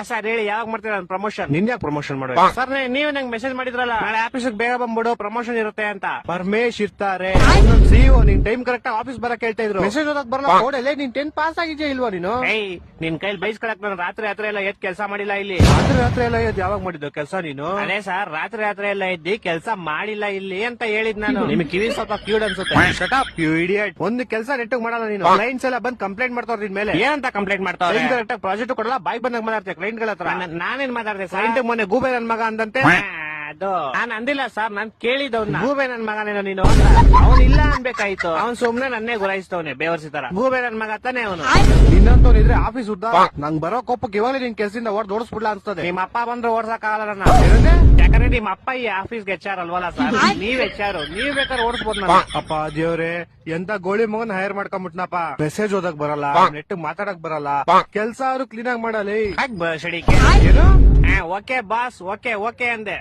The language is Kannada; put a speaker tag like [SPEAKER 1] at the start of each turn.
[SPEAKER 1] ಸರ್ ಹೇಳಿ ಯಾವಾಗ ಮಾಡ್ತೀರಾ ಪ್ರಮೋಷನ್? ನಿನ್ ಯಾಕೆ ಪ್ರಮೋಷನ್ ಮಾಡೋ ಸರ್? ನೀವ್ ನಂಗೆ ಮೆಸೇಜ್ ಮಾಡಿದ್ರಲ್ಲ ನಾಳೆ ಆಫೀಸ್ ಬೇಗ ಬಂದ್ಬಿಡು ಪ್ರಮೋಷನ್ ಇರುತ್ತೆ ಅಂತ. ಪರಮೇಶ್ ಇರ್ತಾರೆ ಸಿಇಒ, ನಿನ್ ಟೈಮ್ ಕರೆಕ್ಟ್ ಆಫೀಸ್ ಬರಕ್ ಹೇಳ್ತಾ ಇದ್ರು. ಮೆಸೇಜ್ ಓದಕ್ ಬರಲ್ಲ. ಕೋಡಲ್ಲೇ ನೀನ್ 10th ಪಾಸ್ ಆಗಿದ್ಯಾ ಇಲ್ವಾ ನೀನು? ನಿನ್ ಕೈಲಿ ಬೈಸ್ಕೊಳಕ್ ನಾನು ರಾತ್ರಿ ಎಲ್ಲ ಎದ್ ಕೆಲಸ ಮಾಡಿಲ್ಲ ಇಲ್ಲಿ. ರಾತ್ರಿ ಎಲ್ಲ ಎದ್ ಯಾವಾಗ ಮಾಡಿದ್ದು ಕೆಲಸ ನೀನು? ಅದೇ ಸರ್ ರಾತ್ರಿ ಎಲ್ಲ ಎದ್ದಿ ಕೆಲಸ ಮಾಡಿಲ್ಲ ಇಲ್ಲಿ ಅಂತ ಹೇಳಿದ್ ನಾನು. ನಿಮ್ಗೆ ಕಿವಿ ಸ್ವಲ್ಪ ಕ್ಯೂಡ್ ಅನ್ಸುತ್ತೆ. Shut up you idiot. ಒಂದು ಕೆಲಸ ನೆಟ್ಟಿಗೆ ಮಾಡಲ್ಲ ನೀನು. ಕ್ಲೈಂಟ್ಸ್ ಎಲ್ಲ ಬಂದ್ ಕಂಪ್ಲೇಂಟ್ ಮಾಡ್ತಾವ್ರ ನಿನ್ ಮೇಲೆ. ಏನಂತ ಕಂಪ್ಲೇಂಟ್ ಮಾಡ್ತಾವ್ರೆ? ಕರೆಕ್ಟ್ ಪ್ರಾಜೆಕ್ಟ್ ಕೊಡಲ್ಲ, ಬಾಯ್ ಬಂದಾಗ ಮಾತಾಡ್ತೀಯ ಕ್ಲೈಂಟ್ ಗಳ ಹತ್ರ. ನಾನೇನ್ ಮಾತಾಡ್ದೆ? ಕ್ಲೈಂಟ್ ಮೊನ್ನೆ ಗೂಬೆ ನನ್ ಮಗ ಅಂದಂತೆ. ಅದು ನಾನ್ ಅಂದಿಲ್ಲ ಸರ್, ನಾನ್ ಕೇಳಿದವ್ನ. ಗೂಬೆ ನನ್ ಮಗನೇನೋ ನೀನು? ಅವ್ನು ಇಲ್ಲ ಅನ್ಬೇಕಾಯ್ತು. ಅವ್ನ್ ಸುಮ್ನೆ ನನ್ನೇ ಗುರಾಯಿಸ್ತವನೆ ಬೇವರ್ಸಿ ತರ. ಗೂಬೆ ನನ್ ಮಗ ತಾನೆ ಅವನು. ಇನ್ನಂತವ್ನಿದ್ರೆ ಆಫೀಸ್ ಉದ್ದ ನಂಗ್ ಬರೋ ಕೋಪಕ್ಕೆ ಇವಾಗಲೇ ನಿನ್ ಕೆಲ್ಸದಿಂದ ಓಡಿಸ್ಬಿಡ್ಲಾ ಅನ್ಸ್ತದೆ. ನಿಮ್ಮ ಅಪ್ಪ ಬಂದ್ರೆ ಓಡ್ಸಕ್ ಆಗಲ್ಲ ನನ್ನ. ಯಾಕಂದ್ರೆ ನಿಮ್ಮ ಅಪ್ಪ ಈ ಆಫೀಸ್ಗೆ HR ಅಲ್ವಲ್ಲ ಸರ್, ನೀವ್ HR. ನೀವ್ ಬೇಕಾದ್ರೆ ಓಡಿಸ್ಬೋದು ನಾನು. ಅಪ್ಪ ದೇವ್ರೆ, ಎಂತ ಗೋಳಿ ಮಗನ್ ಹೈರ್ ಮಾಡ್ಕೊಂಡ್ಬಿಟ್ನಪ್ಪ. ಮೆಸೇಜ್ ಓದಕ್ ಬರಲ್ಲ, ನೆಟ್ ಮಾತಾಡಕ್ ಬರಲ್ಲ, ಕೆಲ್ಸ ಅವ್ರು ಕ್ಲೀನ್ ಆಗಿ ಮಾಡಲಿ. ಏನು? ಓಕೆ ಬಾಸ್, ಓಕೆ ಅಂದೆ.